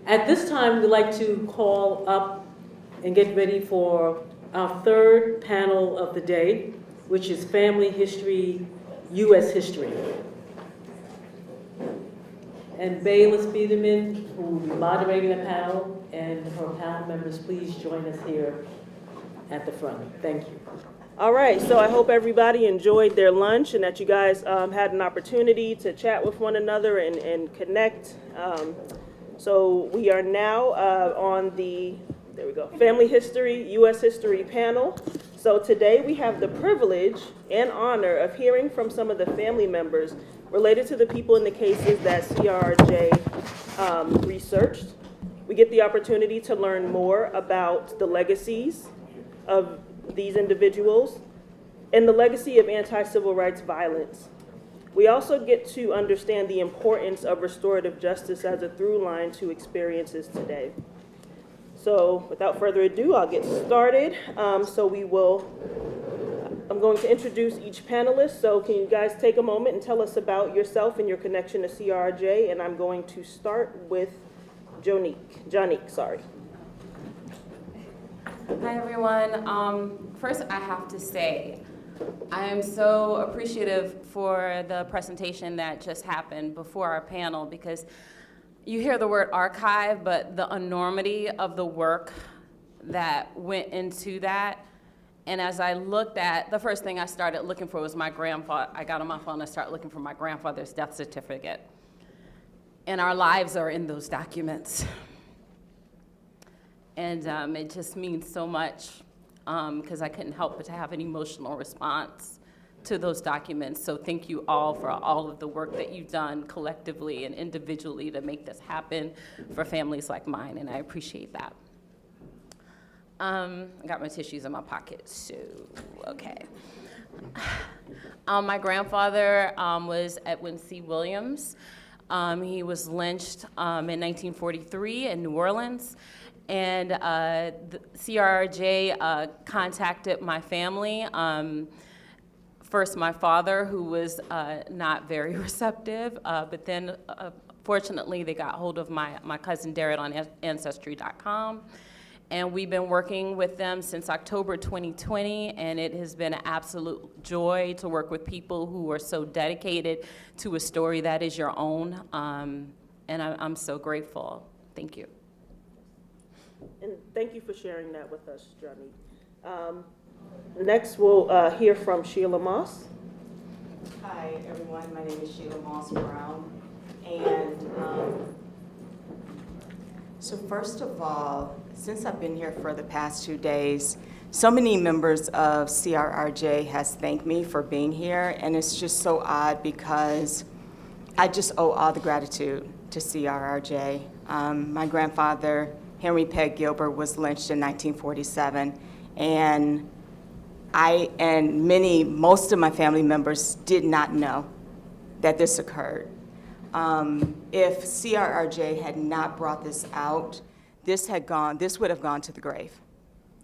At this time, we'd like to call up and get ready for our third panel of the day, which is Family History, U.S. History. And Bayliss Fiddiman, who will be moderating the panel, and her panel members, please join us here at the front. Thank you. All right, so I hope everybody enjoyed their lunch and that you guys had an opportunity to chat with one another and connect. So we are now on the, there we go, Family History, U.S. History panel. So today we have the privilege and honor of hearing from some of the family members related to the people in the cases that CRRJ researched. We get the opportunity to learn more about the legacies of these individuals and the legacy of anti-civil rights violence. We also get to understand the importance of restorative justice as a through line to experiences today. So without further ado, I'll get started. I'm going to introduce each panelist. So can you guys take a moment and tell us about yourself and your connection to CRRJ? And I'm going to start with Jonique, sorry. Hi, everyone. First, I have to say, I am so appreciative for the presentation that just happened before our panel, because you hear the word archive, but the enormity of the work that went into that. And as I looked at, the first thing I started looking for was my grandfather. I got on my phone and started looking for my grandfather's death certificate. And our lives are in those documents. And it just means so much because I couldn't help but to have an emotional response to those documents. So thank you all for all of the work that you've done collectively and individually to make this happen for families like mine, and I appreciate that. I got my tissues in my pocket, so okay. My grandfather was Edwin C. Williams. He was lynched in 1943 in New Orleans. And the CRRJ contacted my family. First, my father, who was not very receptive, but then fortunately they got hold of my cousin Darrett on Ancestry.com. And we've been working with them since October 2020, and it has been an absolute joy to work with people who are so dedicated to a story that is your own. And I'm so grateful. Thank you. And thank you for sharing that with us, Jonique. Next, we'll hear from Sheila Moss. Hi, everyone. My name is Sheila Moss Brown. And so first of all, since I've been here for the past 2 days, so many members of CRRJ has thanked me for being here. And it's just so odd because I just owe all the gratitude to CRRJ. My grandfather, Henry Pegg Gilbert, was lynched in 1947, and most of my family members did not know that this occurred. If CRRJ had not brought this out, this would have gone to the grave,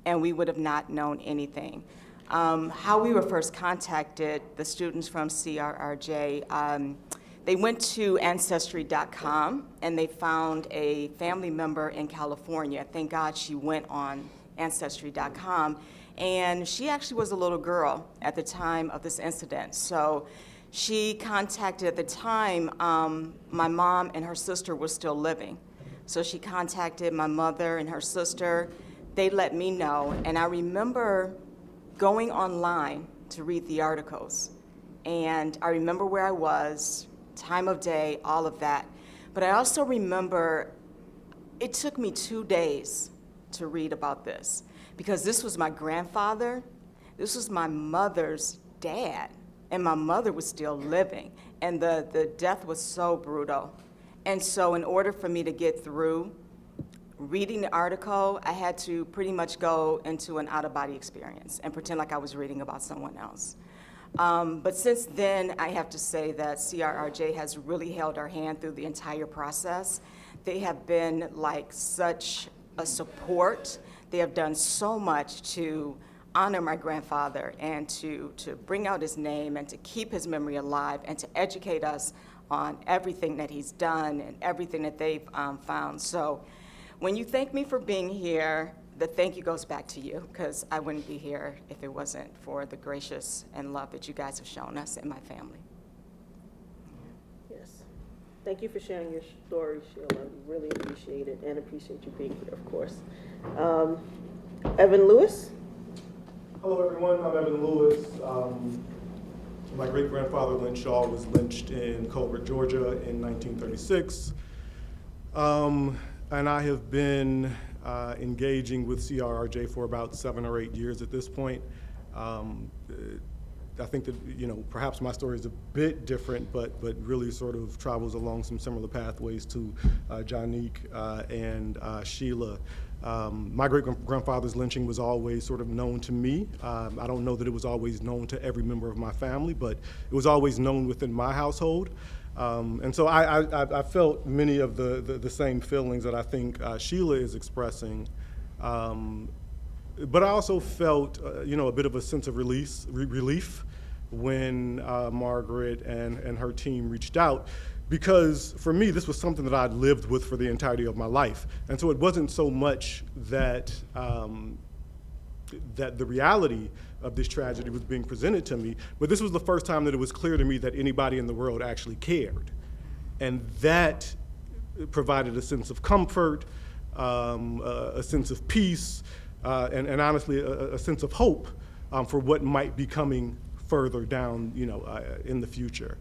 and we would have not known anything. How we were first contacted, the students from CRRJ, they went to Ancestry.com and they found a family member in California. Thank God she went on Ancestry.com. And she actually was a little girl at the time of this incident. So she contacted, at the time, my mom and her sister were still living. So she contacted my mother and her sister. They let me know. And I remember going online to read the articles. And I remember where I was, time of day, all of that. But I also remember it took me 2 days to read about this because this was my grandfather, this was my mother's dad, and my mother was still living, and the death was so brutal. And so in order for me to get through reading the article, I had to pretty much go into an out-of-body experience and pretend like I was reading about someone else. But since then, I have to say that CRRJ has really held our hand through the entire process. They have been like such a support. They have done so much to honor my grandfather and to bring out his name and to keep his memory alive and to educate us on everything that he's done and everything that they've found. So when you thank me for being here, the thank you goes back to you, because I wouldn't be here if it wasn't for the gracious and love that you guys have shown us and my family. Yes. Thank you for sharing your story, Sheila. We really appreciate it and appreciate you being here, of course. Evan Lewis? Hello, everyone. I'm Edwin Lewis. My great-grandfather, Lynn Shaw, was lynched in Gilbert, Georgia in 1936. And I have been engaging with CRRJ for about 7 or 8 years at this point. I think that, perhaps my story is a bit different, but really sort of travels along some similar pathways to Jonique and Sheila. My great-grandfather's lynching was always sort of known to me. I don't know that it was always known to every member of my family, but it was always known within my household. And so I felt many of the same feelings that I think Sheila is expressing. But I also felt, a bit of a sense of relief when Margaret and her team reached out, because for me, this was something that I'd lived with for the entirety of my life. And so it wasn't so much that, that the reality of this tragedy was being presented to me, but this was the first time that it was clear to me that anybody in the world actually cared. And that provided a sense of comfort, a sense of peace, and honestly, a sense of hope for what might be coming further down, in the future.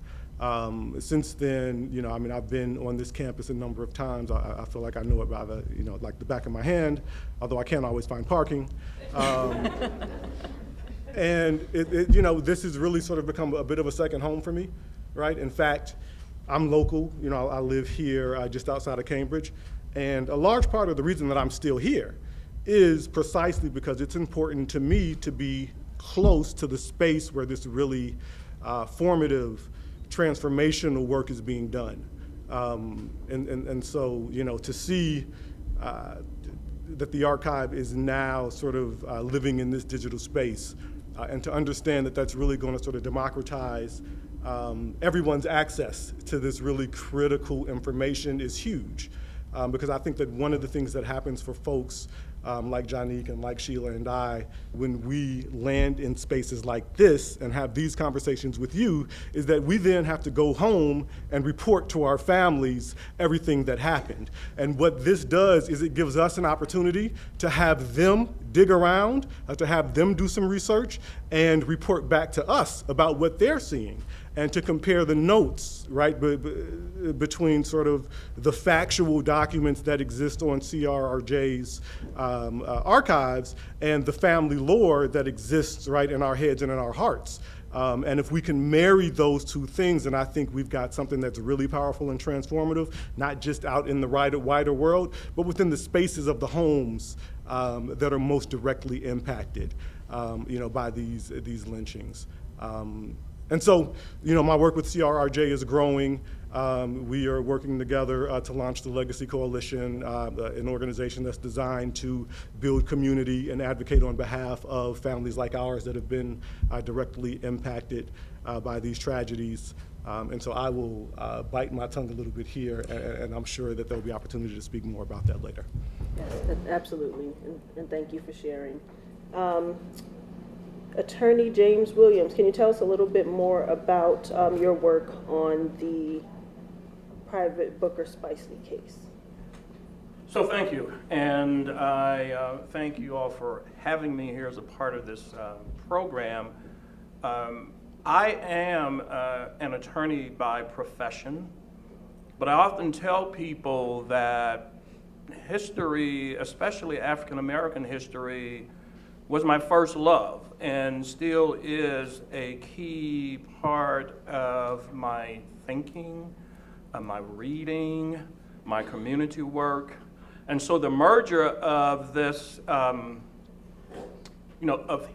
Since then, I've been on this campus a number of times. I feel like I know it by the, like the back of my hand, although I can't always find parking. And this has really sort of become a bit of a second home for me, right? In fact, I'm local. I live here just outside of Cambridge, and a large part of the reason that I'm still here is precisely because it's important to me to be close to the space where this really formative, transformational work is being done. And so, to see that the archive is now sort of living in this digital space, and to understand that that's really going to sort of democratize everyone's access to this really critical information is huge. Because I think that one of the things that happens for folks like Jonique and like Sheila and I, when we land in spaces like this and have these conversations with you, is that we then have to go home and report to our families everything that happened. And what this does is it gives us an opportunity to have them dig around, to have them do some research and report back to us about what they're seeing, and to compare the notes, right, between sort of the factual documents that exist on CRRJ's archives and the family lore that exists, right, in our heads and in our hearts. And if we can marry those two things, then I think we've got something that's really powerful and transformative, not just out in the wider world, but within the spaces of the homes that are most directly impacted, by these lynchings. And so, my work with CRRJ is growing. We are working together to launch the Legacy Coalition, an organization that's designed to build community and advocate on behalf of families like ours that have been directly impacted by these tragedies. And so I will bite my tongue a little bit here, and I'm sure that there'll be opportunity to speak more about that later. Yes, absolutely, and thank you for sharing. Attorney James Williams, can you tell us a little bit more about your work on the private Booker Spicely case? So thank you, and I thank you all for having me here as a part of this program. I am an attorney by profession, but I often tell people that history, especially African American history, was my first love and still is a key part of my thinking, my reading, my community work. And so the merger of this, of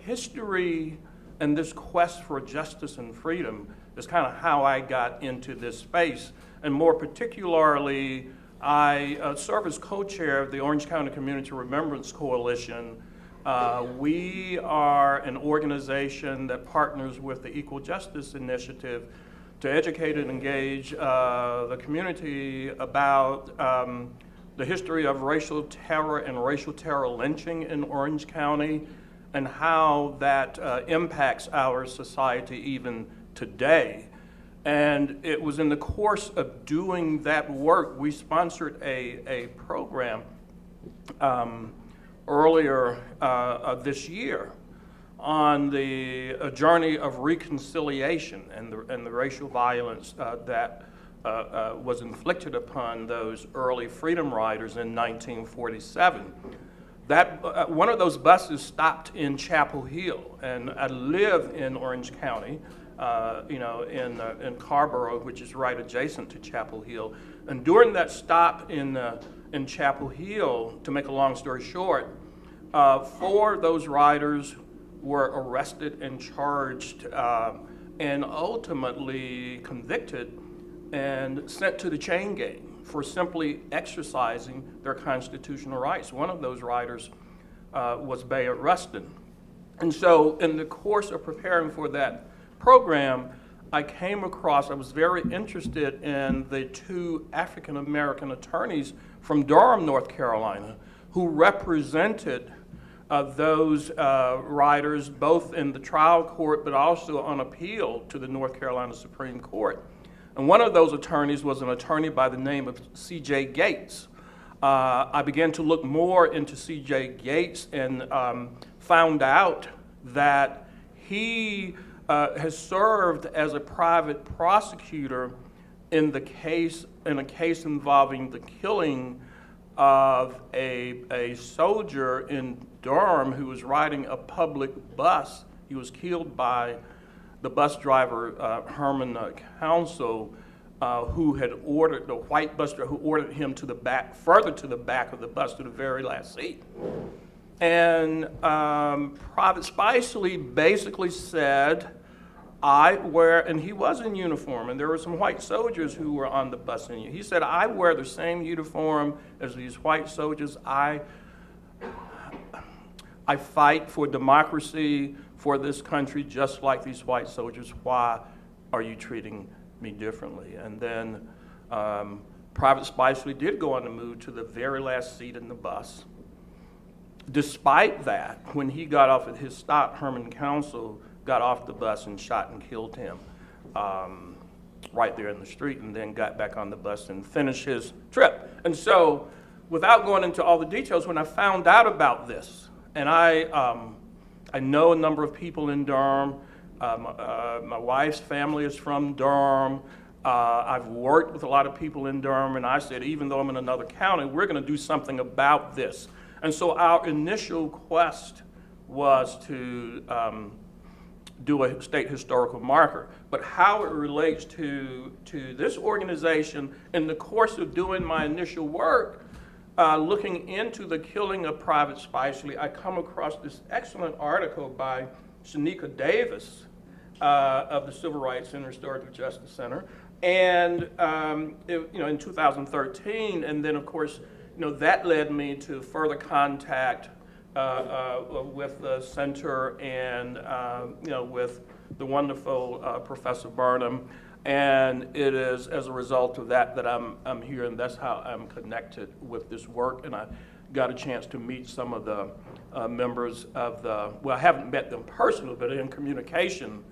history and this quest for justice and freedom is kind of how I got into this space. And more particularly, I serve as co-chair of the Orange County Community Remembrance Coalition, We are an organization that partners with the Equal Justice Initiative to educate and engage the community about the history of racial terror and racial terror lynching in Orange County and how that impacts our society even today. And it was in the course of doing that work, we sponsored a program earlier this year on the journey of reconciliation and the racial violence that was inflicted upon those early freedom riders in 1947. That one of those buses stopped in Chapel Hill, and I live in Orange County, in Carborough, which is right adjacent to Chapel Hill. And during that stop in Chapel Hill, to make a long story short, 4 of those riders were arrested and charged and ultimately convicted and sent to the chain gang for simply exercising their constitutional rights. One of those riders was Bayard Rustin. And so in the course of preparing for that program, I was very interested in the 2 African-American attorneys from Durham, North Carolina, who represented those riders both in the trial court but also on appeal to the North Carolina Supreme Court. And one of those attorneys was an attorney by the name of C.J. Gates. I began to look more into C.J. Gates and found out that he has served as a private prosecutor in a case involving the killing of a soldier in Durham who was riding a public bus. He was killed by the bus driver, Herman Council, who had ordered, the white bus driver who ordered him to the back, further to the back of the bus, to the very last seat. And Private Spicely basically said, and he was in uniform, and there were some white soldiers who were on the bus. And he said, I wear the same uniform as these white soldiers. I fight for democracy for this country just like these white soldiers. Why are you treating me differently? And then Private Spicely did go on to move to the very last seat in the bus. Despite that, when he got off at his stop, Herman Council got off the bus and shot and killed him right there in the street, and then got back on the bus and finished his trip. And so, without going into all the details, when I found out about this, and I know a number of people in Durham, my wife's family is from Durham, I've worked with a lot of people in Durham, and I said, even though I'm in another county, we're going to do something about this. And so our initial quest was to do a state historical marker. But how it relates to this organization, in the course of doing my initial work, looking into the killing of Private Spicely, I come across this excellent article by Shanika Davis of the Civil Rights and Restorative Justice Center, and in 2013, and then of course, that led me to further contact with the center and with the wonderful Professor Burnham, and it is as a result of that that I'm here, and that's how I'm connected with this work. And I got a chance to meet some of the members of I haven't met them personally, but in communication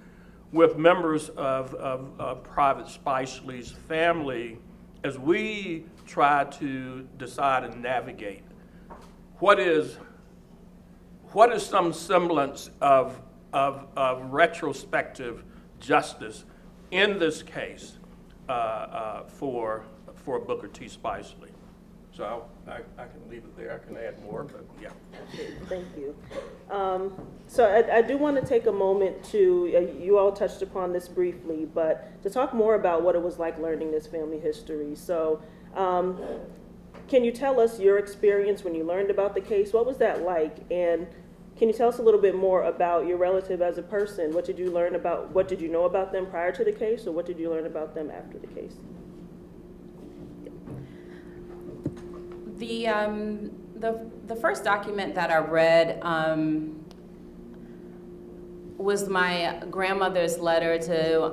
with members of Private Spicely's family as we try to decide and navigate what is some semblance of retrospective justice in this case for Booker T. Spicely. So I can leave it there. I can add more, but yeah. Thank you. So I do want to take a moment to, you all touched upon this briefly, but to talk more about what it was like learning this family history. So can you tell us your experience when you learned about the case? What was that like? And can you tell us a little bit more about your relative as a person? What did you know about them prior to the case, or what did you learn about them after the case? The first document that I read was my grandmother's letter to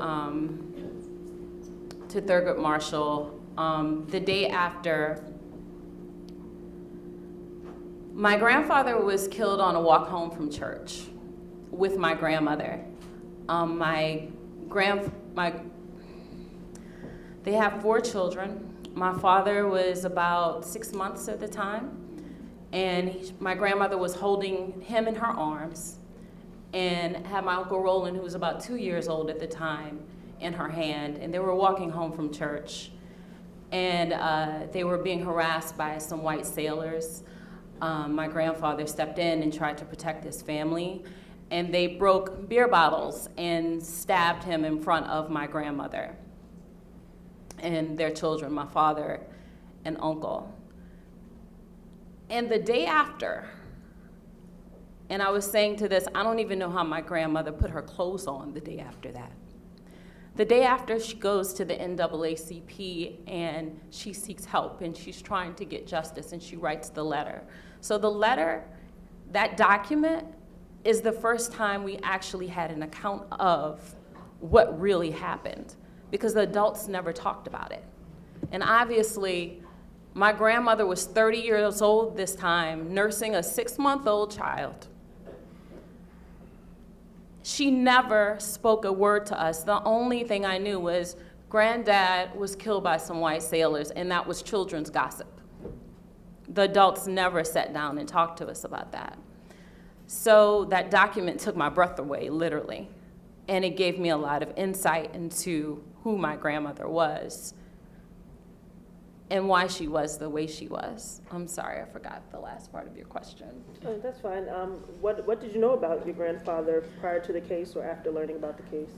Thurgood Marshall the day after. My grandfather was killed on a walk home from church with my grandmother. They have 4 children. My father was about 6 months at the time, and my grandmother was holding him in her arms and had my Uncle Roland, who was about 2 years old at the time, in her hand, and they were walking home from church. And they were being harassed by some white sailors. My grandfather stepped in and tried to protect his family, and they broke beer bottles and stabbed him in front of my grandmother and their children, my father and uncle. And the day after, and I was saying to this, I don't even know how my grandmother put her clothes on the day after that. The day after, she goes to the NAACP and she seeks help and she's trying to get justice and she writes the letter. So the letter, that document, is the first time we actually had an account of what really happened, because the adults never talked about it. And obviously, my grandmother was 30 years old this time, nursing a 6-month-old child. She never spoke a word to us. The only thing I knew was Granddad was killed by some white sailors, and that was children's gossip. The adults never sat down and talked to us about that. So that document took my breath away, literally. And it gave me a lot of insight into who my grandmother was and why she was the way she was. I'm sorry, I forgot the last part of your question. Oh, that's fine. What did you know about your grandfather prior to the case or after learning about the case?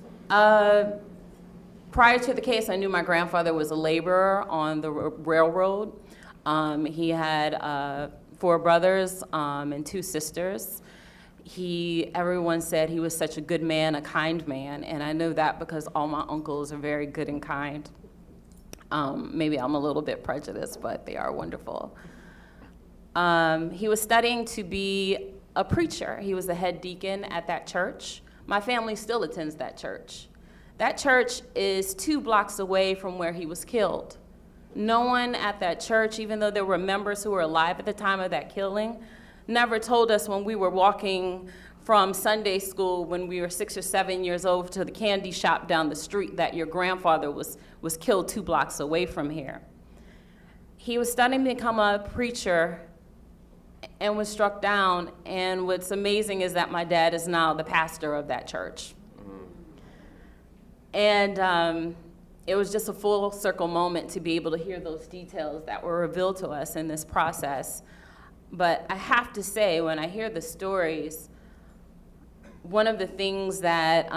Prior to the case, I knew my grandfather was a laborer on the railroad. He had 4 brothers and 2 sisters. Everyone said he was such a good man, a kind man, and I know that because all my uncles are very good and kind. Maybe I'm a little bit prejudiced, but they are wonderful. He was studying to be a preacher. He was the head deacon at that church. My family still attends that church. That church is 2 blocks away from where he was killed. No one at that church, even though there were members who were alive at the time of that killing, never told us when we were walking from Sunday school when we were 6 or 7 years old to the candy shop down the street that your grandfather was killed 2 blocks away from here. He was studying to become a preacher and was struck down, and what's amazing is that my dad is now the pastor of that church. And it was just a full circle moment to be able to hear those details that were revealed to us in this process. But I have to say, when I hear the stories, one of the things that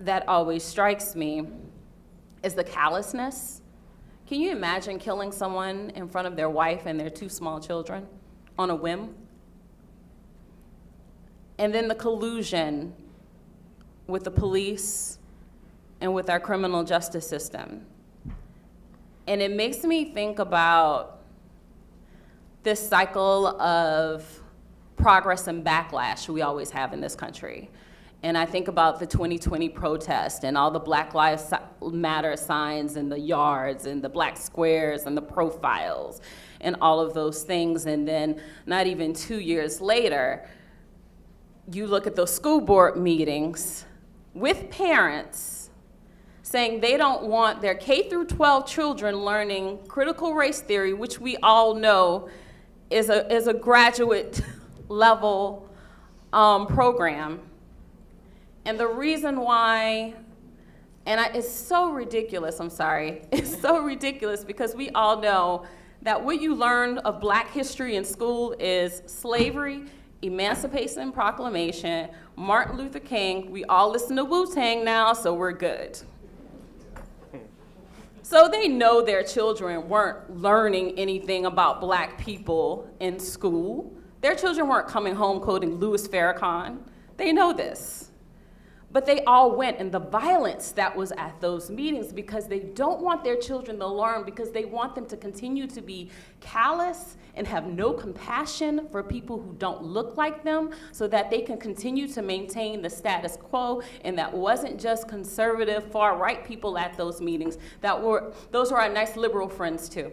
that always strikes me is the callousness. Can you imagine killing someone in front of their wife and their 2 small children on a whim? And then the collusion with the police and with our criminal justice system. And it makes me think about this cycle of progress and backlash we always have in this country. And I think about the 2020 protest and all the Black Lives Matter signs in the yards and the black squares and the profiles and all of those things. And then not even 2 years later, you look at those school board meetings with parents saying they don't want their K through 12 children learning critical race theory, which we all know is a graduate level program. And the reason why, it's so ridiculous, I'm sorry, it's so ridiculous because we all know that what you learn of Black history in school is slavery, Emancipation Proclamation, Martin Luther King. We all listen to Wu-Tang now, so we're good. So they know their children weren't learning anything about Black people in school. Their children weren't coming home quoting Louis Farrakhan. They know this. But they all went, and the violence that was at those meetings, because they don't want their children to learn, because they want them to continue to be callous and have no compassion for people who don't look like them, so that they can continue to maintain the status quo. And that wasn't just conservative, far-right people at those meetings. Those were our nice liberal friends too.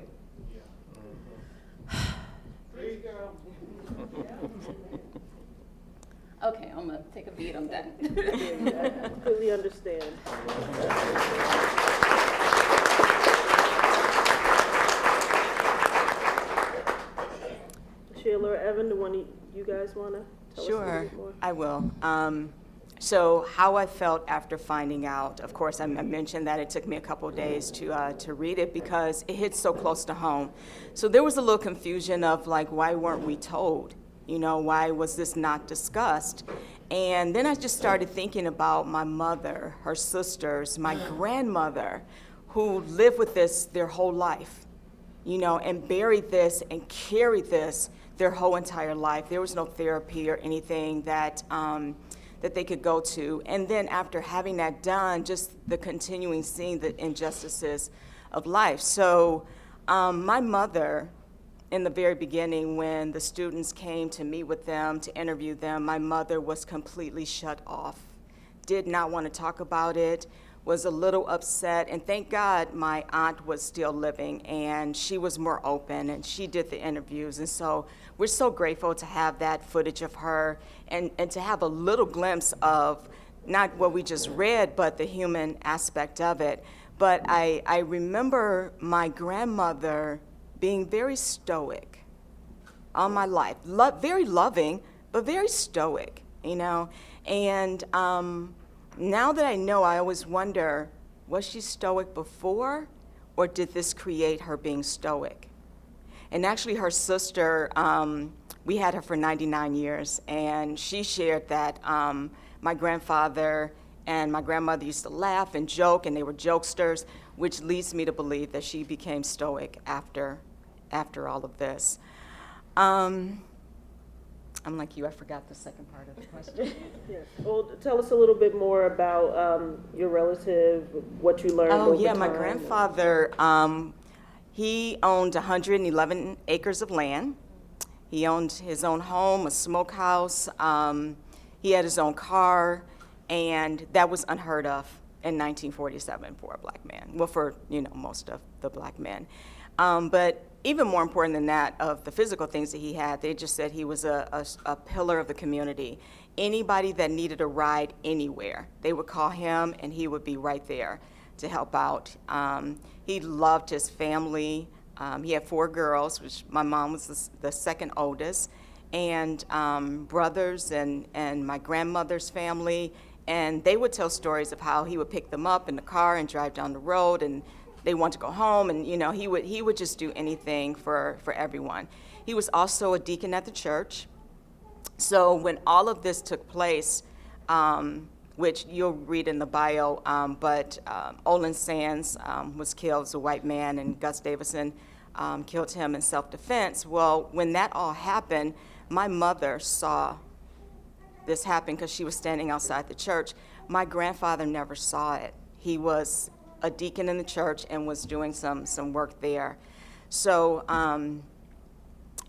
Okay, I'm gonna take a beat, I'm done. I completely understand. Sheila or Evan, do one of you guys want to tell us a little bit more? Sure, I will. So how I felt after finding out, of course, I mentioned that it took me a couple of days to read it because it hits so close to home. So there was a little confusion of like, why weren't we told? You know, why was this not discussed? And then I just started thinking about my mother, her sisters, my grandmother, who lived with this their whole life, you know, and buried this and carried this their whole entire life. There was no therapy or anything that that they could go to. And then after having that done, just the continuing seeing the injustices of life. So my mother, in the very beginning, when the students came to meet with them, to interview them, my mother was completely shut off, did not want to talk about it, was a little upset, and thank God my aunt was still living, and she was more open, and she did the interviews, and so we're so grateful to have that footage of her, and to have a little glimpse of not what we just read, but the human aspect of it. But I remember my grandmother being very stoic all my life, very loving, but very stoic, you know, and now that I know, I always wonder, was she stoic before, or did this create her being stoic? And actually her sister, we had her for 99 years, and she shared that my grandfather and my grandmother used to laugh and joke, and they were jokesters, which leads me to believe that she became stoic after all of this. I'm like you, I forgot the second part of the question. Yes. Well, tell us a little bit more about your relative, what you learned over time. My grandfather, he owned 111 acres of land. He owned his own home, a smokehouse. He had his own car, and that was unheard of in 1947 for a black man. Well, for, you know, most of the black men. But even more important than that, of the physical things that he had, they just said he was a pillar of the community. Anybody that needed a ride anywhere, they would call him, and he would be right there to help out. He loved his family. He had 4 girls, which my mom was the second oldest, and brothers and my grandmother's family. And they would tell stories of how he would pick them up in the car and drive down the road, and they want to go home, and you know, he would just do anything for everyone. He was also a deacon at the church. So when all of this took place, which you'll read in the bio, but Olin Sands was killed as a white man, and Gus Davison killed him in self-defense. Well, when that all happened, my mother saw this happen because she was standing outside the church. My grandfather never saw it. He was a deacon in the church and was doing some work there. So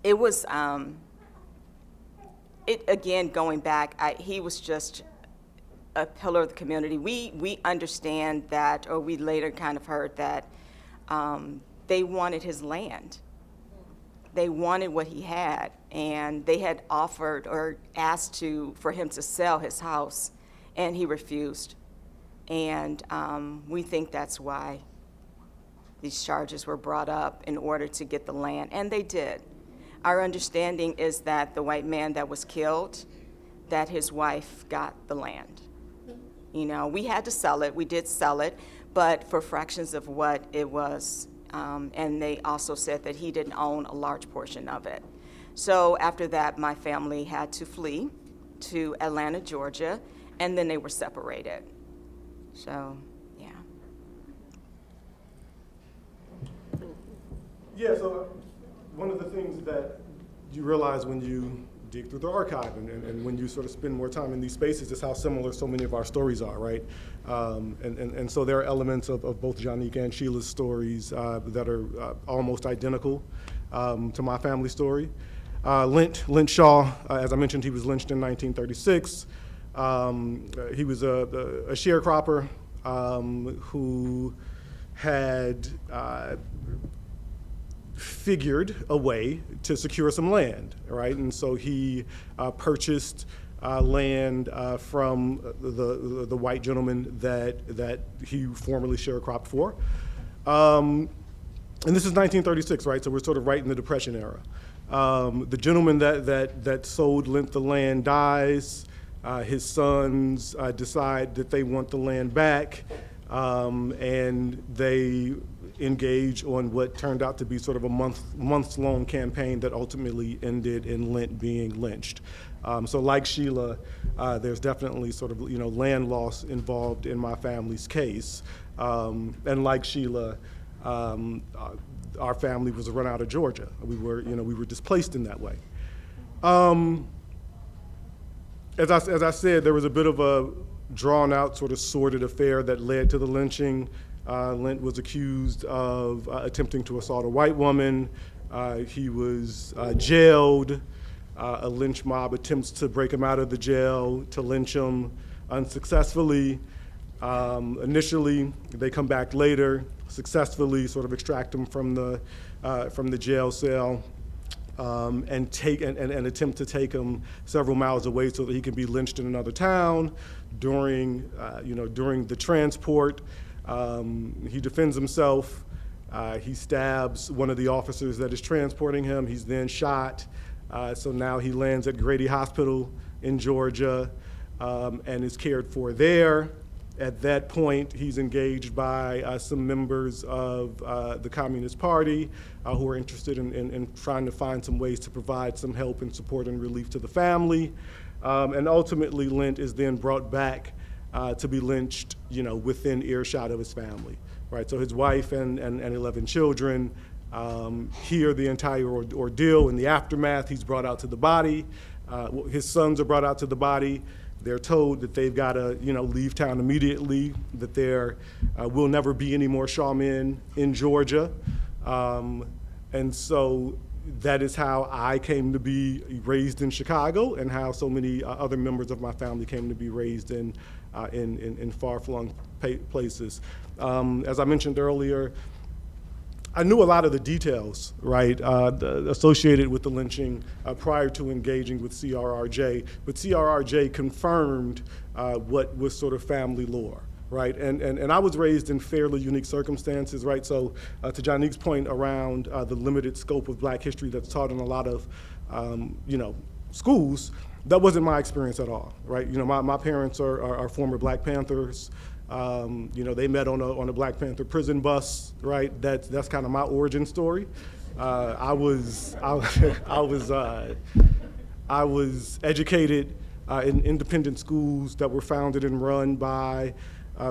it was, again, going back, he was just a pillar of the community. We understand that, or we later kind of heard that they wanted his land. They wanted what he had, and they had offered or asked for him to sell his house, and he refused. And we think that's why these charges were brought up, in order to get the land, and they did. Our understanding is that the white man that was killed, that his wife got the land. You know, we had to sell it, we did sell it, but for fractions of what it was, and they also said that he didn't own a large portion of it. So after that, my family had to flee to Atlanta, Georgia, and then they were separated. So, yeah. Yeah, so one of the things that you realize when you dig through the archive, and when you sort of spend more time in these spaces, it's how similar so many of our stories are, right? And so there are elements of both Jonique and Sheila's stories that are almost identical to my family story. Lent Shaw, as I mentioned, he was lynched in 1936. He was a sharecropper who had figured a way to secure some land, right? And so he purchased land from the white gentleman that he formerly sharecropped for. And this is 1936, right? So we're sort of right in the Depression era. The gentleman that sold Lent the land dies. His sons decide that they want the land back, and they engage on what turned out to be sort of a months-long campaign that ultimately ended in Lent being lynched. So like Sheila, there's definitely sort of, land loss involved in my family's case. And like Sheila, our family was run out of Georgia. We were displaced in that way. As I said, there was a bit of a drawn-out, sort of sordid affair that led to the lynching. Lent was accused of attempting to assault a white woman. He was jailed. A lynch mob attempts to break him out of the jail to lynch him unsuccessfully. Initially, they come back later, successfully sort of extract him from the jail cell. And attempt to take him several miles away so that he can be lynched in another town. During the transport, he defends himself. He stabs one of the officers that is transporting him. He's then shot. So now he lands at Grady Hospital in Georgia and is cared for there. At that point, he's engaged by some members of the Communist Party who are interested in trying to find some ways to provide some help and support and relief to the family. And ultimately, Lent is then brought back to be lynched, within earshot of his family, right? So his wife and 11 children hear the entire ordeal. In the aftermath, he's brought out to the body. His sons are brought out to the body. They're told that they've got to, leave town immediately, that there will never be any more Shaw men in Georgia. And so that is how I came to be raised in Chicago, and how so many other members of my family came to be raised in far-flung places. As I mentioned earlier, I knew a lot of the details, right, associated with the lynching prior to engaging with CRRJ, but CRRJ confirmed what was sort of family lore, right? And I was raised in fairly unique circumstances, right? So to Jonique's point around the limited scope of Black history that's taught in a lot of, schools, that wasn't my experience at all, right? My parents are former Black Panthers. They met on a Black Panther prison bus, right? That's kind of my origin story. I was educated in independent schools that were founded and run by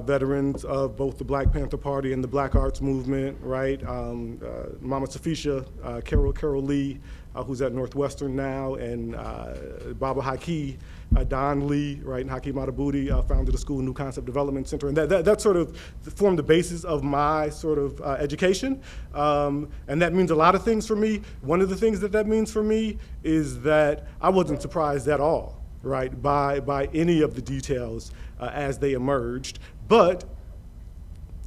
veterans of both the Black Panther Party and the Black Arts Movement, right? Mama Safisha, Carol Lee, who's at Northwestern now, and Baba Haki, Don Lee, right, and Hakeem Adabuti founded a school, New Concept Development Center, and that sort of formed the basis of my sort of education, and that means a lot of things for me. One of the things that means for me is that I wasn't surprised at all, right, by any of the details as they emerged, but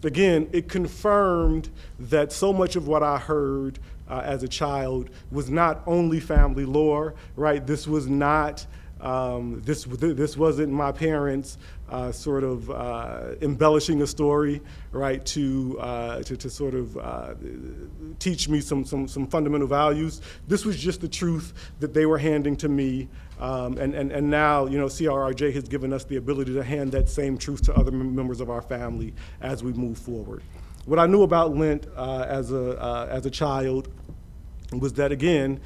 again, it confirmed that so much of what I heard as a child was not only family lore, right? This was not, this wasn't my parents sort of embellishing a story, right? To sort of teach me some fundamental values. This was just the truth that they were handing to me, and now CRRJ has given us the ability to hand that same truth to other members of our family as we move forward. What I knew about Lent as a child was that, again,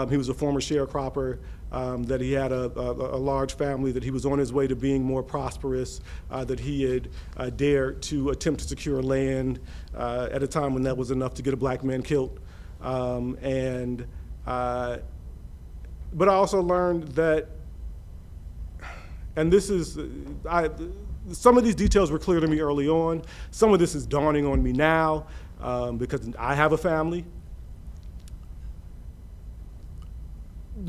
he was a former sharecropper, that he had a large family, that he was on his way to being more prosperous, that he had dared to attempt to secure land at a time when that was enough to get a Black man killed. And But I also learned that, and this is, some of these details were clear to me early on. Some of this is dawning on me now because I have a family.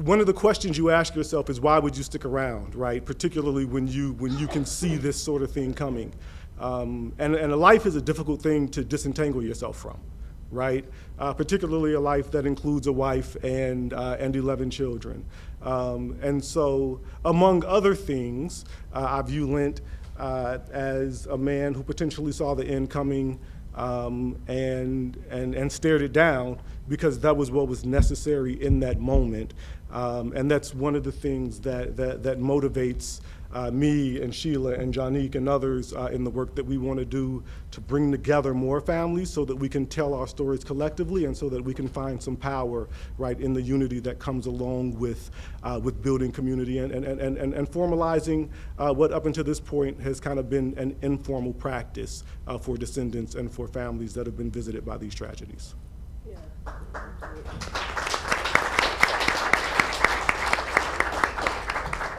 One of the questions you ask yourself is, why would you stick around, right? Particularly when you can see this sort of thing coming. And a life is a difficult thing to disentangle yourself from, right? Particularly a life that includes a wife and 11 children. And so, among other things, I view Lent as a man who potentially saw the end coming and stared it down because that was what was necessary in that moment. And that's one of the things that motivates me and Sheila and Jonique and others in the work that we want to do to bring together more families so that we can tell our stories collectively and so that we can find some power, right, in the unity that comes along with building community and formalizing what up until this point has kind of been an informal practice for descendants and for families that have been visited by these tragedies. Yeah.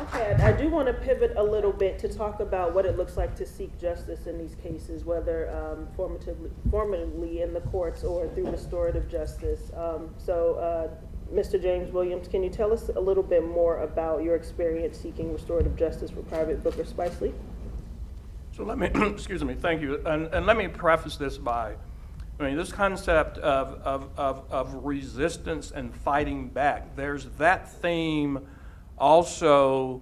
Okay, I do want to pivot a little bit to talk about what it looks like to seek justice in these cases, whether formatively in the courts or through restorative justice. Mr. James Williams, can you tell us a little bit more about your experience seeking restorative justice for Private Booker Spicely? So let me, excuse me, thank you. And let me preface this by, this concept of resistance and fighting back, there's that theme also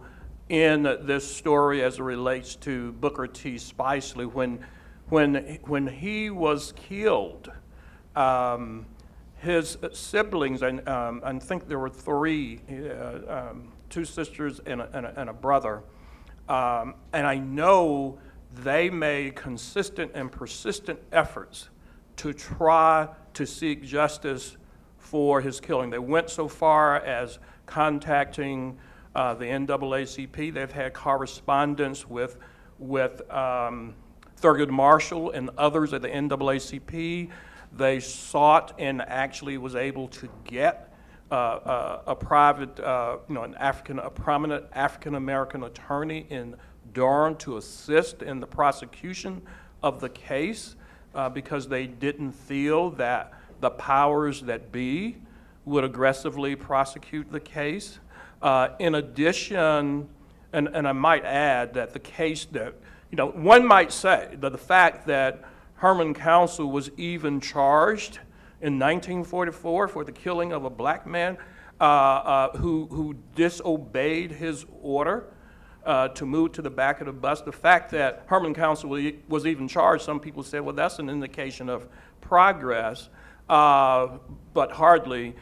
in this story as it relates to Booker T. Spicely. When he was killed, his siblings, and I think there were three, two sisters and a brother, and I know they made consistent and persistent efforts to try to seek justice for his killing. They went so far as contacting the NAACP. They've had correspondence with Thurgood Marshall and others at the NAACP. They sought and actually was able to get a private, a prominent African American attorney in Durham to assist in the prosecution of the case because they didn't feel that the powers that be would aggressively prosecute the case. In addition, and I might add that the case that, one might say that the fact that Herman Council was even charged in 1944 for the killing of a black man who disobeyed his order to move to the back of the bus. The fact that Herman Council was even charged, some people said, well, that's an indication of progress, but hardly.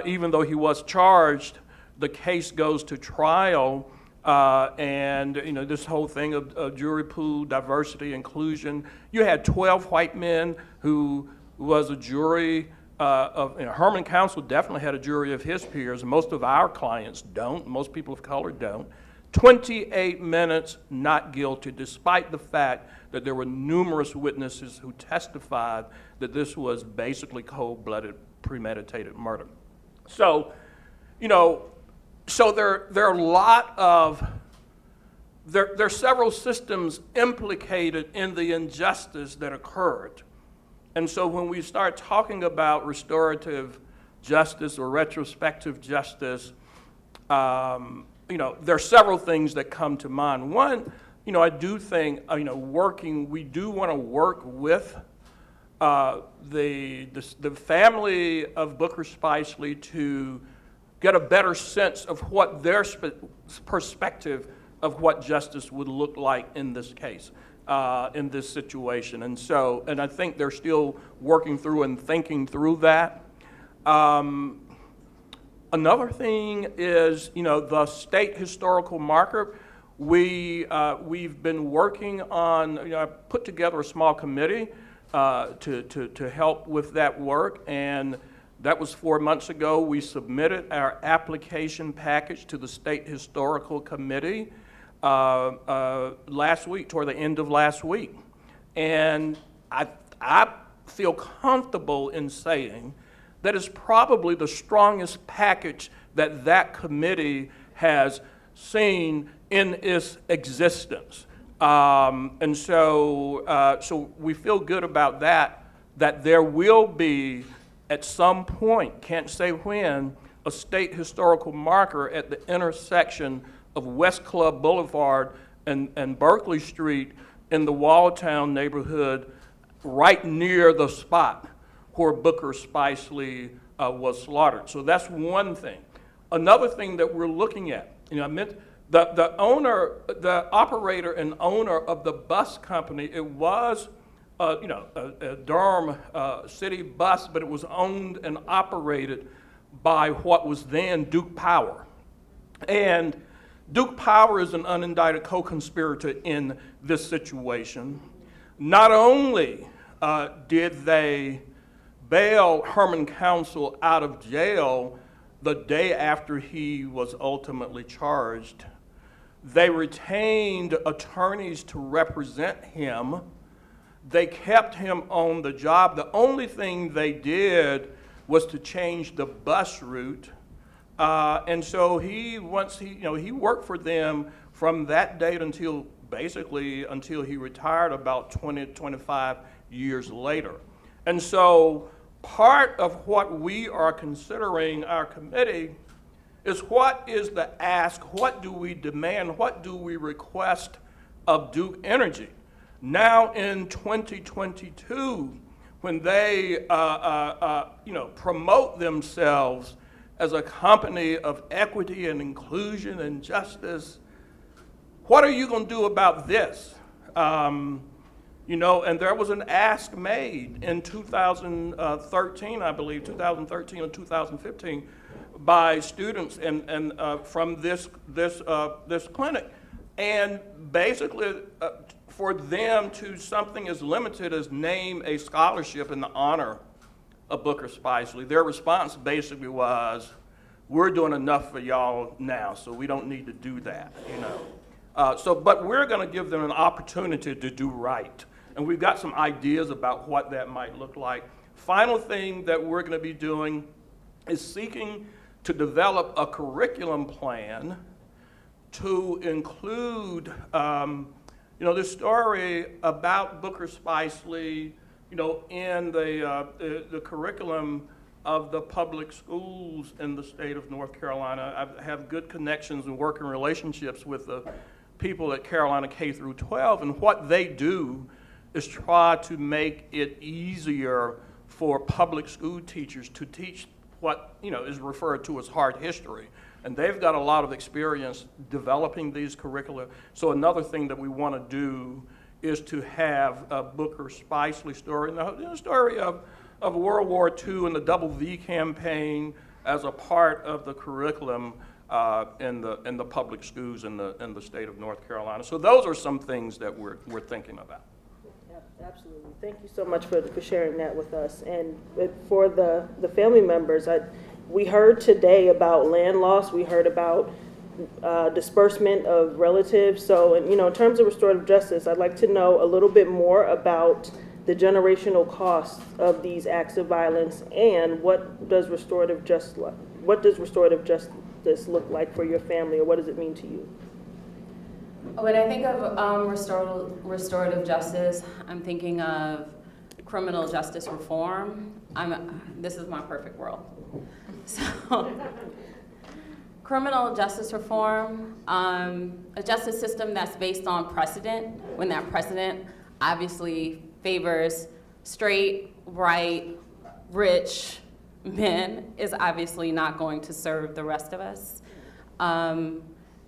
Even though he was charged, the case goes to trial, and this whole thing of jury pool, diversity, inclusion. You had 12 white men who was a jury of, Herman Council definitely had a jury of his peers. Most of our clients don't. Most people of color don't. 28 minutes not guilty, despite the fact that there were numerous witnesses who testified that this was basically cold-blooded, premeditated murder. So, so there are a lot of, there are several systems implicated in the injustice that occurred. And so when we start talking about restorative justice or retrospective justice, there are several things that come to mind. One, I do think, we do want to work with the family of Booker Spicely to get a better sense of what their perspective of what justice would look like in this case, in this situation. And I think they're still working through and thinking through that. Another thing is, the state historical marker. We've been working on, I put together a small committee to help with that work, and that was 4 months ago. We submitted our application package to the State Historical Committee last week, toward the end of last week. And I feel comfortable in saying that is probably the strongest package that that committee has seen in its existence. And so we feel good about that there will be, at some point, can't say when, a state historical marker at the intersection of West Club Boulevard and Berkeley Street in the Walltown neighborhood, right near the spot where Booker Spicely was slaughtered. So that's one thing. Another thing that we're looking at, I meant the owner, the operator and owner of the bus company, it was a Durham city bus, but it was owned and operated by what was then Duke Power. And Duke Power is an unindicted co-conspirator in this situation. Not only did they bail Herman Council out of jail the day after he was ultimately charged, they retained attorneys to represent him. They kept him on the job. The only thing they did was to change the bus route. And so he worked for them from that date until he retired about 25 years later. And so part of what we are considering our committee is what is the ask, what do we demand, what do we request of Duke Energy? Now in 2022, when they promote themselves as a company of equity and inclusion and justice, what are you going to do about this? And there was an ask made in 2013, I believe, 2013 or 2015, by students and from this clinic, and basically for them to something as limited as name a scholarship in the honor of Booker Spicely. Their response basically was, "We're doing enough for y'all now, so we don't need to do that." But we're going to give them an opportunity to do right. And we've got some ideas about what that might look like. Final thing that we're going to be doing is seeking to develop a curriculum plan to include, the story about Booker Spicely, in the curriculum of the public schools in the state of North Carolina. I have good connections and working relationships with the people at Carolina K through 12, and what they do is try to make it easier for public school teachers to teach what is referred to as hard history. And they've got a lot of experience developing these curricula. So another thing that we want to do is to have a Booker Spicely story, and the story of World War II and the Double V campaign as a part of the curriculum in the public schools in the state of North Carolina. So those are some things that we're thinking about. Absolutely. Thank you so much for sharing that with us. And for the family members, we heard today about land loss. We heard about disbursement of relatives. So, in terms of restorative justice, I'd like to know a little bit more about the generational costs of these acts of violence, and what does restorative justice look like for your family, or what does it mean to you? When I think of restorative justice, I'm thinking of criminal justice reform. This is my perfect world. So, criminal justice reform, a justice system that's based on precedent, when that precedent obviously favors straight, white, rich men, is obviously not going to serve the rest of us.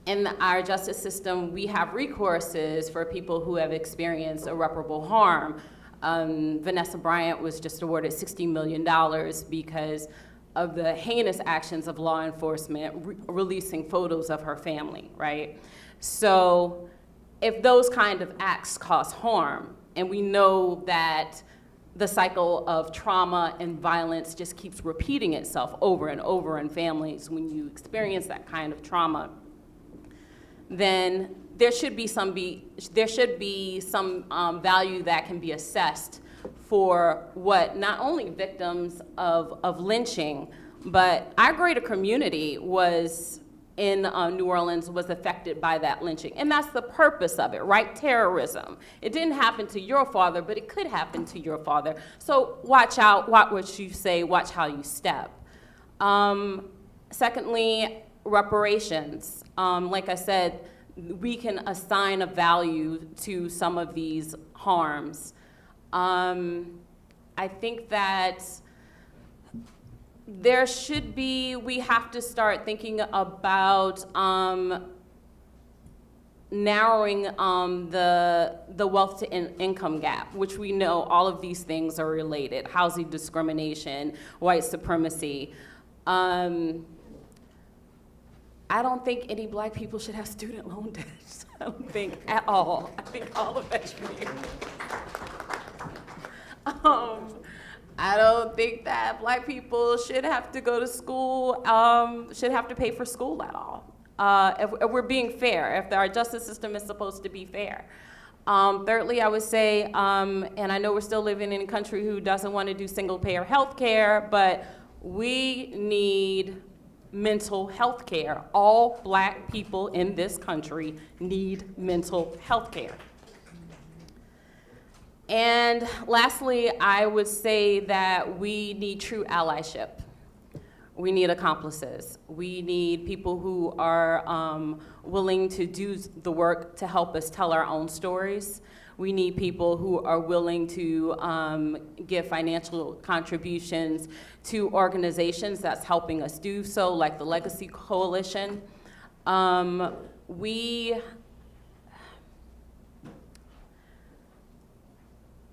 In our justice system, we have recourses for people who have experienced irreparable harm. Vanessa Bryant was just awarded $60 million because of the heinous actions of law enforcement releasing photos of her family, right? So if those kind of acts cause harm, and we know that the cycle of trauma and violence just keeps repeating itself over and over in families, when you experience that kind of trauma, then there should be some value that can be assessed for what not only victims of lynching, But our greater community was in New Orleans was affected by that lynching. And that's the purpose of it, right? Terrorism. It didn't happen to your father, but it could happen to your father. So watch out, watch what you say, watch how you step. Secondly, reparations. Like I said, we can assign a value to some of these harms. I think that there should be, we have to start thinking about narrowing the wealth to income gap, which we know all of these things are related: housing discrimination, white supremacy. I don't think any black people should have student loan debts. I don't think at all. I think all of that should be. I don't think that black people should have to go to school, should have to pay for school at all. If we're being fair, if our justice system is supposed to be fair. Thirdly, I would say, and I know we're still living in a country who doesn't want to do single-payer health care, but we need mental health care. All black people in this country need mental health care. And lastly, I would say that we need true allyship. We need accomplices. We need people who are willing to do the work to help us tell our own stories. We need people who are willing to give financial contributions to organizations that's helping us do so, like the Legacy Coalition.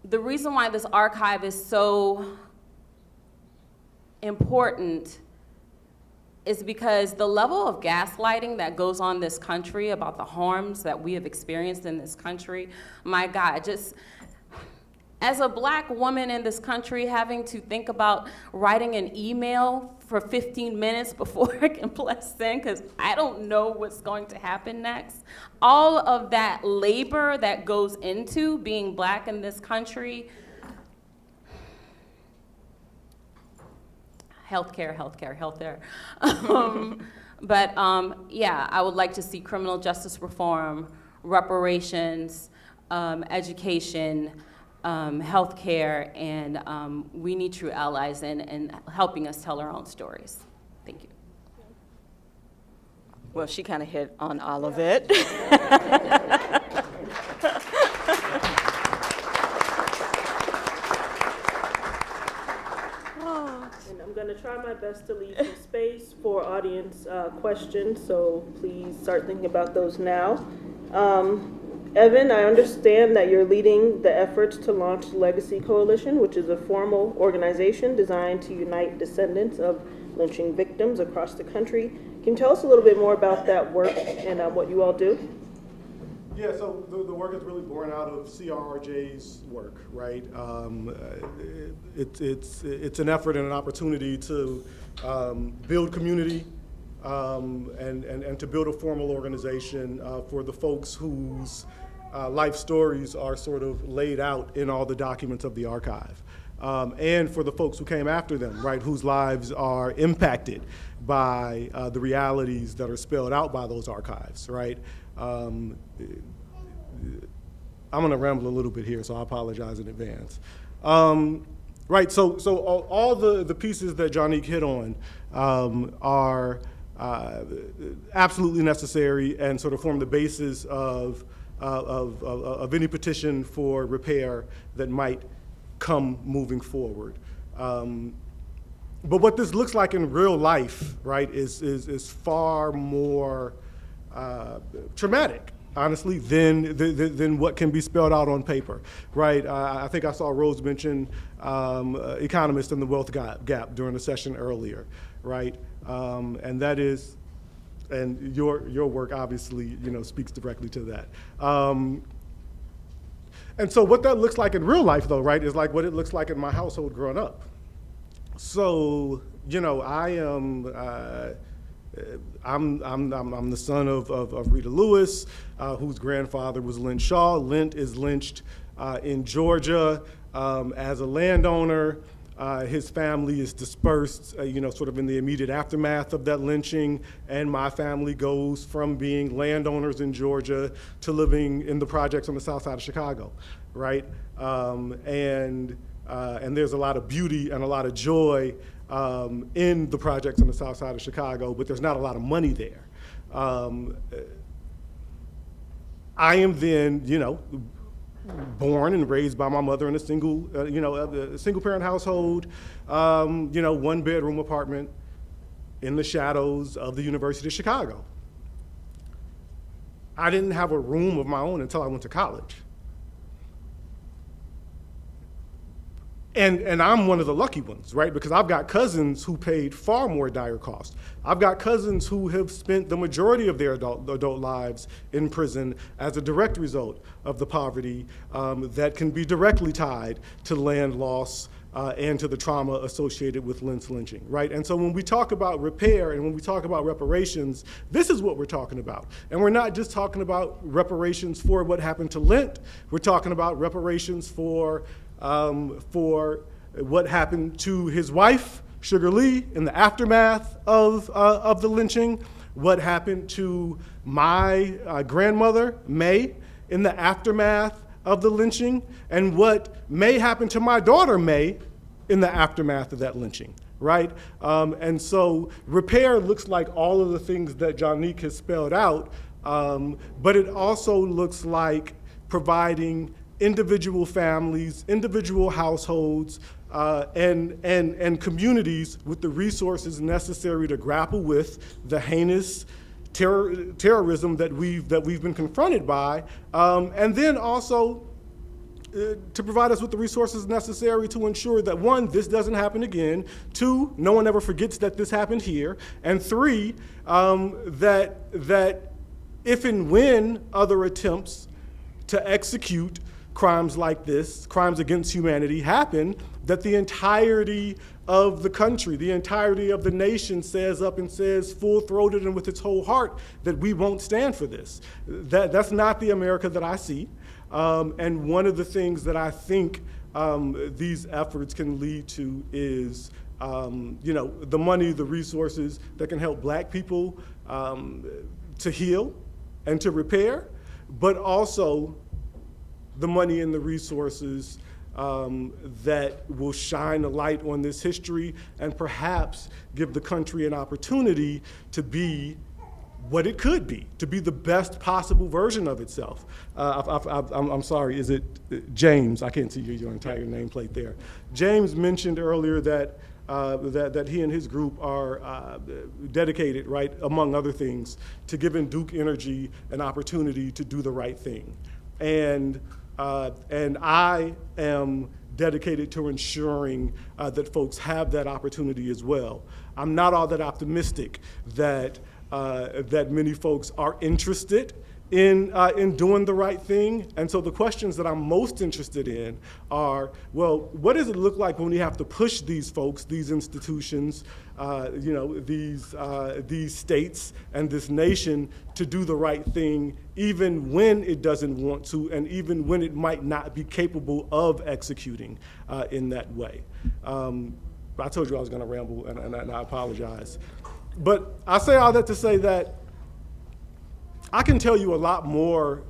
The reason why this archive is so important is because the level of gaslighting that goes on in this country about the harms that we have experienced in this country, my God, just as a black woman in this country, having to think about writing an email for 15 minutes before I can press send because I don't know what's going to happen next. All of that labor that goes into being black in this country. Healthcare. Yeah, I would like to see criminal justice reform, reparations, education, healthcare, and we need true allies in helping us tell our own stories. Thank you. Well, she kind of hit on all of it. And I'm going to try my best to leave some space for audience questions, so please start thinking about those now. Evan, I understand that you're leading the efforts to launch the Legacy Coalition, which is a formal organization designed to unite descendants of lynching victims across the country. Can you tell us a little bit more about that work and what you all do? Yeah, so the work is really born out of CRRJ's work, right? It's an effort and an opportunity to build community and to build a formal organization for the folks whose life stories are sort of laid out in all the documents of the archive. And for the folks who came after them, right, whose lives are impacted by the realities that are spelled out by those archives, right? I'm going to ramble a little bit here, so I apologize in advance. Right, so all the pieces that Jonique hit on are absolutely necessary and sort of form the basis of any petition for repair that might come moving forward. But what this looks like in real life, right, is far more traumatic, honestly, than what can be spelled out on paper, right? I think I saw Rose mention economists and the wealth gap during the session earlier, right? And that is, and your work obviously, speaks directly to that. And so what that looks like in real life, though, right, is like what it looks like in my household growing up. So, I am. I'm the son of Rita Lewis, whose grandfather was Lent Shaw. Lent is lynched in Georgia as a landowner. His family is dispersed, sort of in the immediate aftermath of that lynching, and my family goes from being landowners in Georgia to living in the projects on the south side of Chicago, right? And there's a lot of beauty and a lot of joy in the projects on the south side of Chicago, but there's not a lot of money there. I am then, born and raised by my mother in a single parent household, one bedroom apartment in the shadows of the University of Chicago. I didn't have a room of my own until I went to college. And I'm one of the lucky ones, right? Because I've got cousins who paid far more dire costs. I've got cousins who have spent the majority of their adult lives in prison as a direct result of the poverty that can be directly tied to land loss and to the trauma associated with Lent's lynching, right? And so when we talk about repair and when we talk about reparations, this is what we're talking about. And we're not just talking about reparations for what happened to Lent. We're talking about reparations for what happened to his wife, Sugar Lee, in the aftermath of the lynching, what happened to my grandmother, May, in the aftermath of the lynching, and what may happen to my daughter, May, in the aftermath of that lynching, right? And so repair looks like all of the things that Jonique has spelled out, but it also looks like providing individual families, individual households, and communities with the resources necessary to grapple with the heinous terrorism that we've been confronted by, and then also to provide us with the resources necessary to ensure that, one, this doesn't happen again, two, no one ever forgets that this happened here, and three, that if and when other attempts to execute crimes like this, crimes against humanity, happen, that the entirety of the country, the entirety of the nation says up and says full-throated and with its whole heart that we won't stand for this. That's not the America that I see. And one of the things that I think these efforts can lead to is the money, the resources that can help Black people to heal and to repair, but also the money and the resources that will shine a light on this history and perhaps give the country an opportunity to be what it could be, to be the best possible version of itself. I'm sorry, is it James? I can't see your entire nameplate there. James mentioned earlier that he and his group are dedicated, right, among other things, to giving Duke Energy an opportunity to do the right thing. And I am dedicated to ensuring that folks have that opportunity as well. I'm not all that optimistic that many folks are interested in doing the right thing. And so the questions that I'm most interested in are, well, what does it look like when we have to push these folks, these institutions, these states and this nation to do the right thing, even when it doesn't want to, and even when it might not be capable of executing in that way. I told you I was going to ramble, and I apologize. But I say all that to say that I can tell you a lot more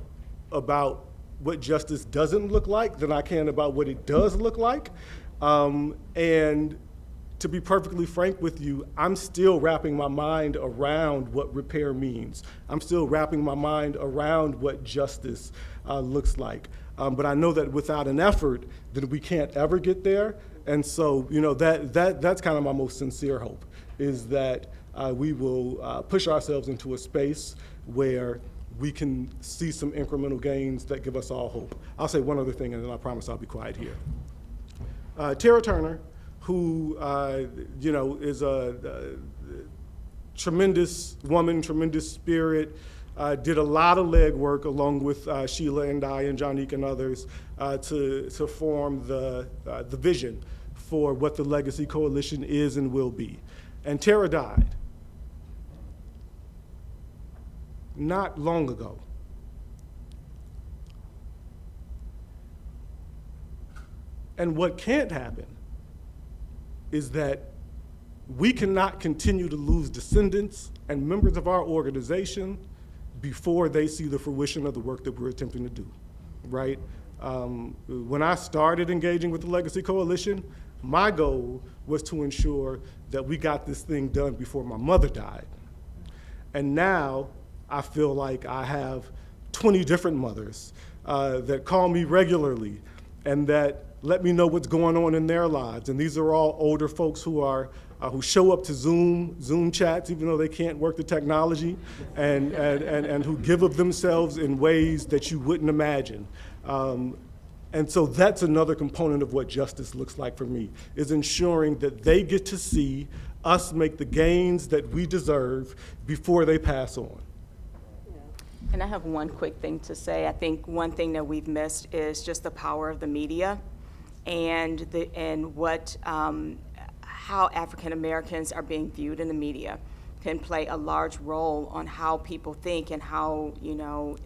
about what justice doesn't look like than I can about what it does look like. And to be perfectly frank with you, I'm still wrapping my mind around what repair means. I'm still wrapping my mind around what justice looks like. But I know that without an effort, that we can't ever get there. And so, that's kind of my most sincere hope, is that we will push ourselves into a space where we can see some incremental gains that give us all hope. I'll say one other thing, and then I promise I'll be quiet here. Tara Turner, who is a tremendous woman, tremendous spirit, did a lot of legwork along with Sheila and I and Jonique and others to form the vision for what the Legacy Coalition is and will be. And Tara died not long ago. And what can't happen is that we cannot continue to lose descendants and members of our organization before they see the fruition of the work that we're attempting to do, right? When I started engaging with the Legacy Coalition, my goal was to ensure that we got this thing done before my mother died. And now I feel like I have 20 different mothers that call me regularly and that let me know what's going on in their lives. And these are all older folks who show up to Zoom chats, even though they can't work the technology, and who give of themselves in ways that you wouldn't imagine. And so that's another component of what justice looks like for me, is ensuring that they get to see us make the gains that we deserve before they pass on. And I have one quick thing to say. I think one thing that we've missed is just the power of the media and how African Americans are being viewed in the media can play a large role on how people think and how,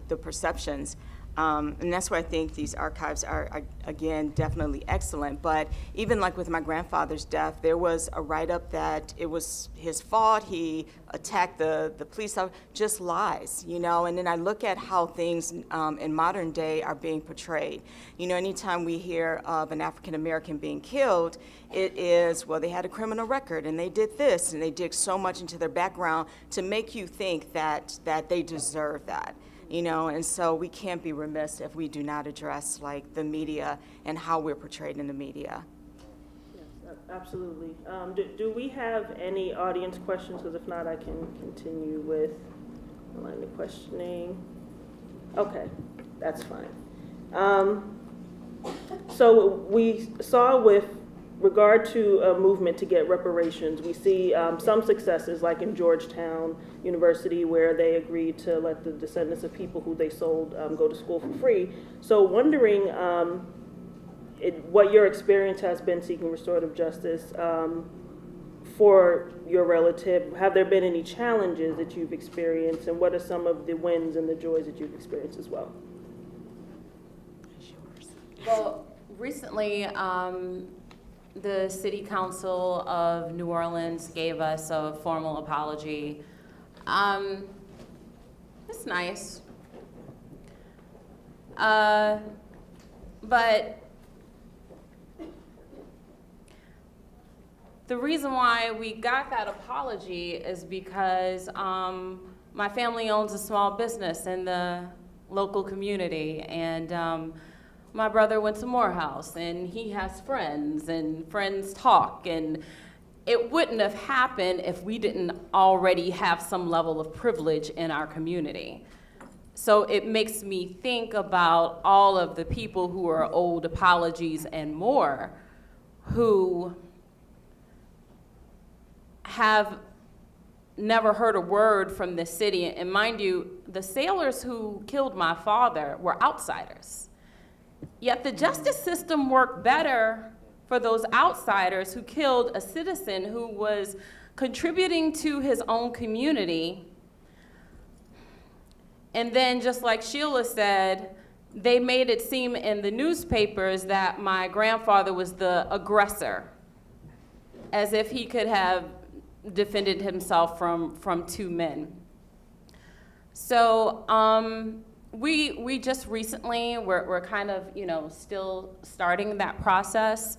the perceptions. And that's why I think these archives are, again, definitely excellent. But even like with my grandfather's death, there was a write-up that it was his fault, he attacked the police officer, just lies, And then I look at how things in modern day are being portrayed. Anytime we hear of an African American being killed, it is, well, they had a criminal record and they did this, and they dig so much into their background to make you think that they deserve that. And so we can't be remiss if we do not address the media and how we're portrayed in the media. Yes, absolutely. Do we have any audience questions? Because if not, I can continue with the line of questioning. Okay, that's fine. So we saw with regard to a movement to get reparations, we see some successes, like in Georgetown University, where they agreed to let the descendants of people who they sold go to school for free. So wondering what your experience has been seeking restorative justice for your relative. Have there been any challenges that you've experienced, and what are some of the wins and the joys that you've experienced as well? Well, recently, the City Council of New Orleans gave us a formal apology. It's nice. But the reason why we got that apology is because my family owns a small business in the local community, and my brother went to Morehouse, and he has friends, and friends talk, and it wouldn't have happened if we didn't already have some level of privilege in our community. So it makes me think about all of the people who are owed apologies and more, who have never heard a word from the city. And mind you, the sailors who killed my father were outsiders. Yet the justice system worked better for those outsiders who killed a citizen who was contributing to his own community. And then, just like Sheila said, they made it seem in the newspapers that my grandfather was the aggressor, as if he could have defended himself from two men. So, we just recently, we're kind of, still starting that process.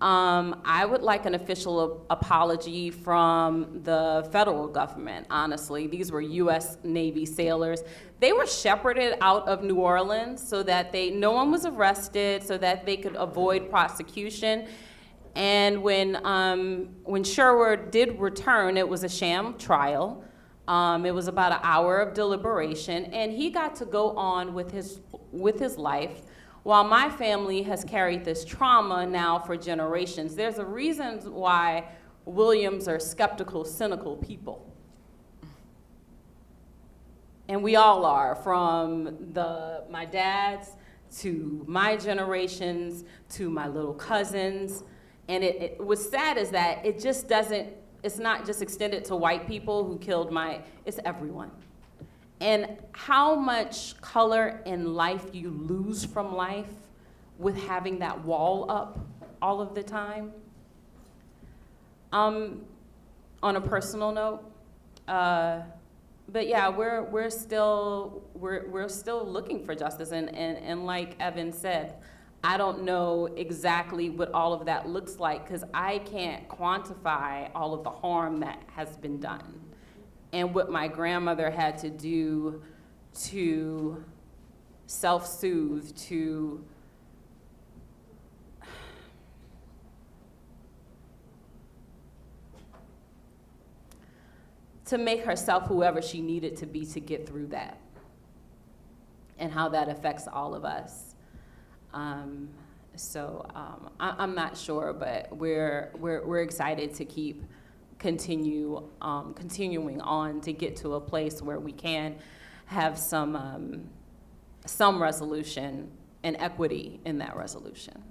I would like an official apology from the federal government, honestly. These were U.S. Navy sailors. They were shepherded out of New Orleans so that no one was arrested, so that they could avoid prosecution. And when Sherwood did return, it was a sham trial. It was about an hour of deliberation, and he got to go on with his life, while my family has carried this trauma now for generations. There's a reason why Williams are skeptical, cynical people. And we all are, from my dad's to my generations to my little cousins. And what's sad is that it just doesn't, it's not just extended to white people who killed it's everyone. And how much color and life you lose from life with having that wall up all of the time. On a personal note, but yeah, we're still looking for justice, and like Evan said, I don't know exactly what all of that looks like, because I can't quantify all of the harm that has been done and what my grandmother had to do to self-soothe, to make herself whoever she needed to be to get through that, and how that affects all of us. I'm not sure, but we're excited to keep continuing on to get to a place where we can have some resolution and equity in that resolution.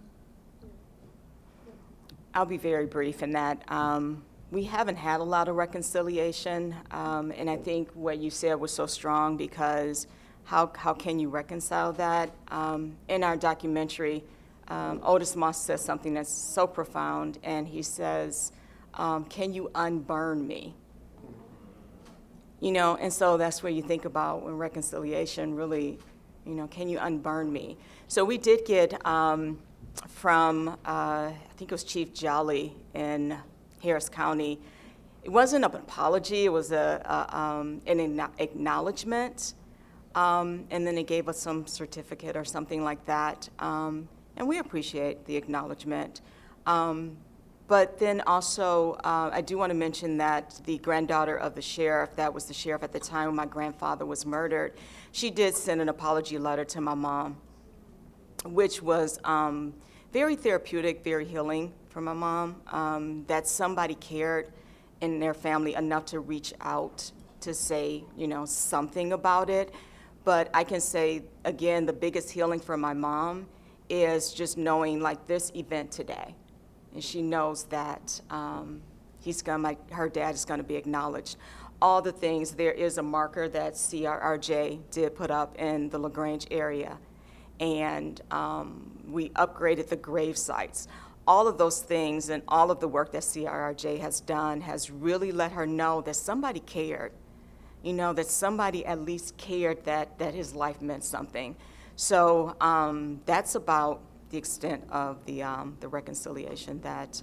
I'll be very brief in that. We haven't had a lot of reconciliation, and I think what you said was so strong, because how can you reconcile that? In our documentary, Otis Moss says something that's so profound, and he says, can you unburn me? You know, and so that's where you think about when reconciliation really, you know, can you unburn me? So we did get from, I think it was Chief Jolly in Harris County. It wasn't an apology, it was an acknowledgement, and then they gave us some certificate or something like that, and we appreciate the acknowledgement. But then also, I do want to mention that the granddaughter of the sheriff, that was the sheriff at the time when my grandfather was murdered, she did send an apology letter to my mom, which was very therapeutic, very healing for my mom, that somebody cared in their family enough to reach out to say, you know, something about it. But I can say, again, the biggest healing for my mom is just knowing, like, this event today. And she knows that her dad is going to be acknowledged. All the things, there is a marker that CRRJ did put up in the LaGrange area. And we upgraded the grave sites. All of those things and all of the work that CRRJ has done has really let her know that somebody cared, you know, that somebody at least cared that his life meant something. So that's about the extent of the reconciliation that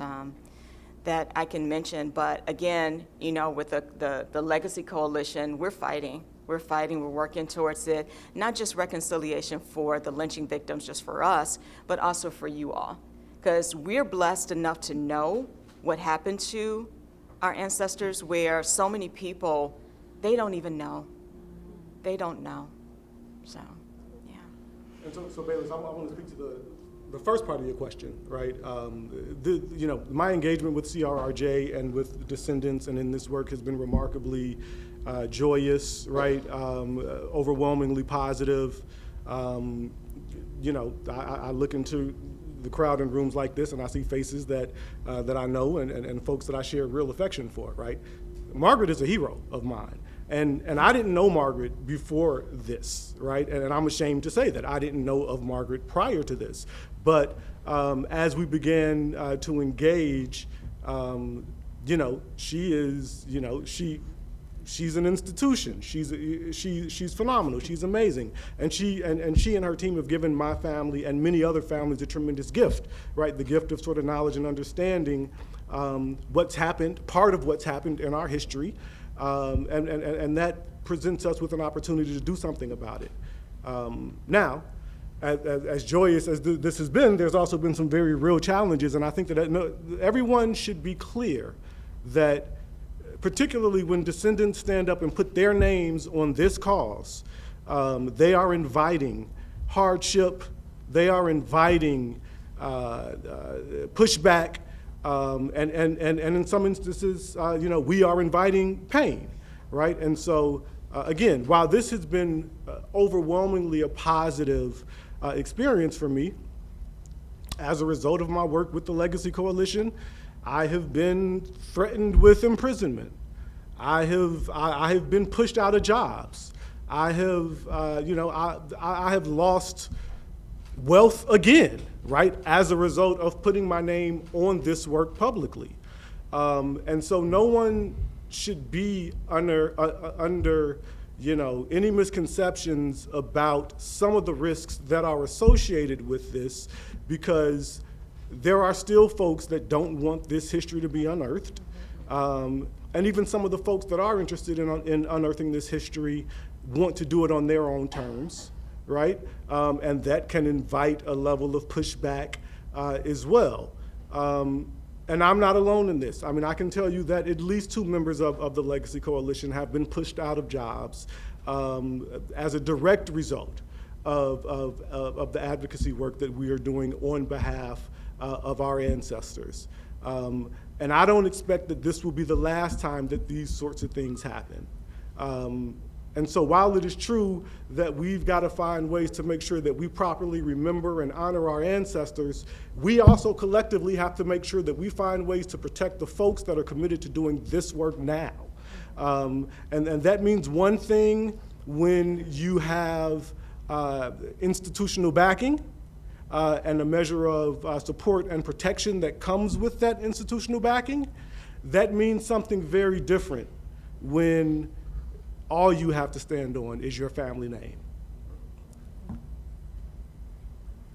I can mention. But again, you know, with the Legacy Coalition, we're fighting, we're working towards it, not just reconciliation for the lynching victims, just for us, but also for you all. Because we're blessed enough to know what happened to our ancestors, where so many people, they don't even know. They don't know. So, yeah. And so Bayliss, I want to speak to the first part of your question, right? You know, my engagement with CRRJ and with Descendants and in this work has been remarkably joyous, right? Overwhelmingly positive. You know, I look into the crowd in rooms like this and I see faces that I know and folks that I share real affection for, right? Margaret is a hero of mine. And I didn't know Margaret before this, right? And I'm ashamed to say that I didn't know of Margaret prior to this. But as we began to engage, you know, she is, you know, she's an institution. She's phenomenal. She's amazing. And she and her team have given my family and many other families a tremendous gift, right? The gift of sort of knowledge and understanding what's happened, part of what's happened in our history. And that presents us with an opportunity to do something about it. Now, as joyous as this has been, there's also been some very real challenges, and I think that everyone should be clear that, particularly when descendants stand up and put their names on this cause, they are inviting hardship, they are inviting pushback, and in some instances, you know, we are inviting pain, right? And so, again, while this has been overwhelmingly a positive experience for me, as a result of my work with the Legacy Coalition, I have been threatened with imprisonment. I have been pushed out of jobs. I have, you know, I have lost wealth again, right, as a result of putting my name on this work publicly. And so no one should be under any misconceptions about some of the risks that are associated with this, because there are still folks that don't want this history to be unearthed. And even some of the folks that are interested in unearthing this history want to do it on their own terms, right? And that can invite a level of pushback as well. And I'm not alone in this. I mean, I can tell you that at least 2 members of the Legacy Coalition have been pushed out of jobs as a direct result of the advocacy work that we are doing on behalf of our ancestors. And I don't expect that this will be the last time that these sorts of things happen. And so while it is true that we've got to find ways to make sure that we properly remember and honor our ancestors, we also collectively have to make sure that we find ways to protect the folks that are committed to doing this work now. And that means one thing when you have institutional backing and a measure of support and protection that comes with that institutional backing. That means something very different when all you have to stand on is your family name.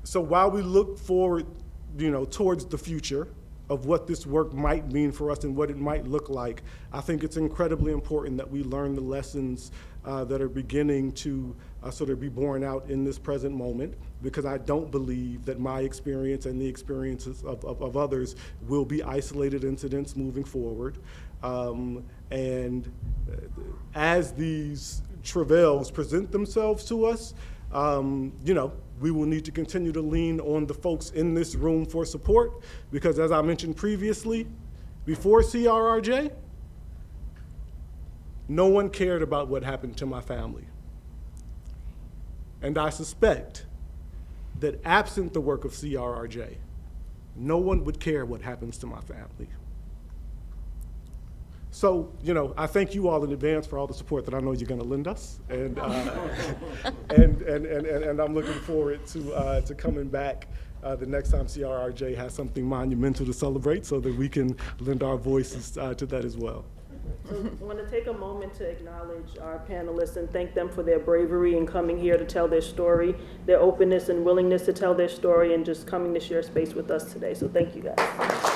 So while we look forward, towards the future of what this work might mean for us and what it might look like, I think it's incredibly important that we learn the lessons that are beginning to sort of be borne out in this present moment, because I don't believe that my experience and the experiences of others will be isolated incidents moving forward. And as these travails present themselves to us, we will need to continue to lean on the folks in this room for support, because as I mentioned previously, before CRRJ, no one cared about what happened to my family. And I suspect that absent the work of CRRJ, no one would care what happens to my family. So, I thank you all in advance for all the support that I know you're going to lend us, and and I'm looking forward to coming back the next time CRRJ has something monumental to celebrate, so that we can lend our voices to that as well. So I want to take a moment to acknowledge our panelists and thank them for their bravery in coming here to tell their story, their openness and willingness to tell their story, and just coming to share space with us today. So thank you guys.